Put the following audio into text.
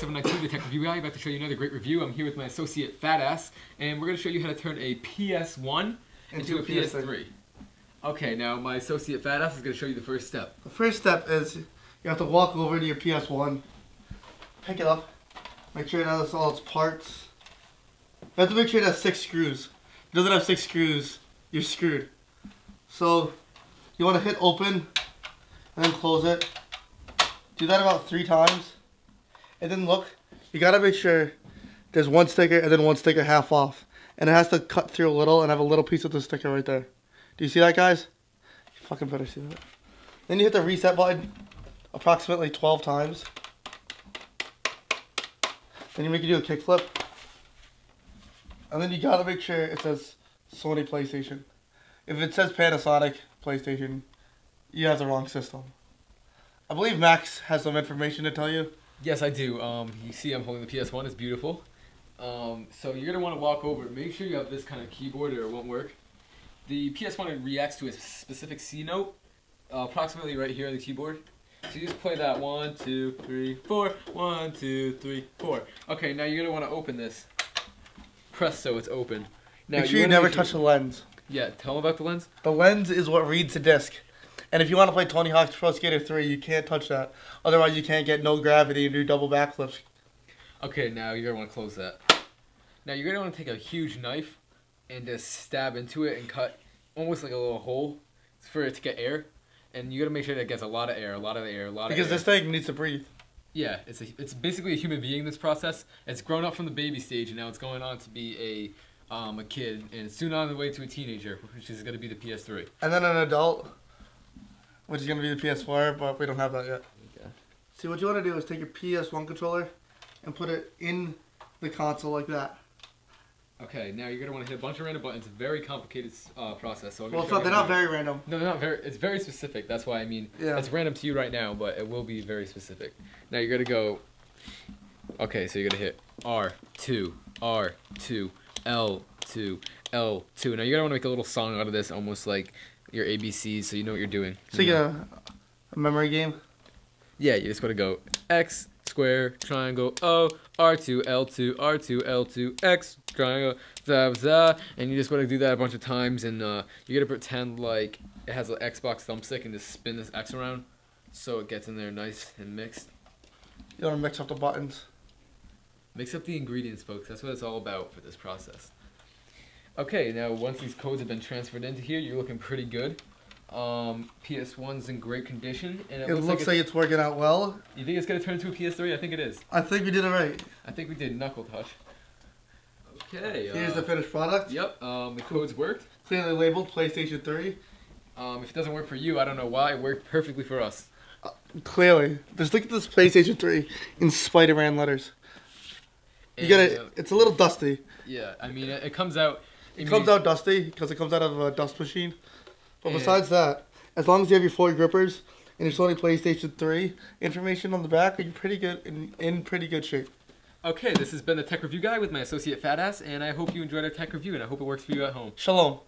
ps792, the tech review guy, about to show you another great review. I'm here with my associate Fat Ass, and we're going to show you how to turn a ps1 into a ps3. Okay, now my associate Fat Ass is going to show you the first step. The first step is you have to walk over to your ps1, pick it up, make sure it has all its parts. You have to make sure it has 6 screws. If it doesn't have 6 screws, you're screwed. So you want to hit open and then close it. Do that about 3 times. And then look, you gotta make sure there's one sticker and then one sticker half off. And it has to cut through a little and have a little piece of the sticker right there. Do you see that, guys? You fucking better see that. Then you hit the reset button approximately 12 times. Then you make it do a kickflip. And then you gotta make sure it says Sony PlayStation. If it says Panasonic PlayStation, you have the wrong system. I believe Max has some information to tell you. Yes, I do. You see I'm holding the PS1. It's beautiful. So you're going to want to walk over. Make sure you have this kind of keyboard or it won't work. The PS1 reacts to a specific C note, approximately right here on the keyboard. So you just play that 1, 2, 3, 4. 1, 2, 3, 4. Okay, now you're going to want to open this. Press so it's open. Now, make sure you never touch the lens. Yeah, tell them about the lens. The lens is what reads the disc. And if you want to play Tony Hawk's Pro Skater 3, you can't touch that. Otherwise, you can't get no gravity and do double backflips. Okay, now you're going to want to close that. Now you're going to want to take a huge knife and just stab into it and cut almost like a little hole for it to get air. And you got to make sure that it gets a lot of air, Because this thing needs to breathe. Yeah, it's basically a human being in this process. It's grown up from the baby stage, and now it's going on to be a kid, and soon on the way to a teenager, which is going to be the PS3. And then an adult, which is going to be the PS4, but we don't have that yet. Okay. See, what you want to do is take your PS1 controller and put it in the console like that. Okay, now you're going to want to hit a bunch of random buttons. It's a very complicated process. So They're not very random. No, they're not very. It's very specific. That's why, I mean, it's random to you right now, but it will be very specific. Now you're going to go, okay, so you're going to hit R2, R2, L2, L2. Now you're going to want to make a little song out of this, almost like your ABCs, so you know what you're doing. So you get a memory game? Yeah, you just want to go X, square, triangle, O, R2, L2, R2, L2, X, triangle, blah, blah, and you just want to do that a bunch of times, and you're going to pretend like it has an Xbox thumbstick and just spin this X around so it gets in there nice and mixed. You want to mix up the buttons. Mix up the ingredients, folks. That's what it's all about for this process. Okay, now once these codes have been transferred into here, you're looking pretty good. PS1's in great condition, and it looks like it's working out well. You think it's going to turn into a PS3? I think it is. I think we did it right. I think we did knuckle touch. Okay. Here's the finished product. Yep. The codes worked. Clearly labeled PlayStation 3. If it doesn't work for you, I don't know why. It worked perfectly for us. Clearly. Just look at this PlayStation 3 in Spider-Man letters. You gotta. It's a little dusty. Yeah, I mean, it comes out. It comes out dusty because it comes out of a dust machine. But besides that, as long as you have your 4 grippers and your Sony PlayStation 3 information on the back, you're pretty good in pretty good shape. Okay, this has been the Tech Review Guy with my associate Fat Ass, and I hope you enjoyed our tech review, and I hope it works for you at home. Shalom.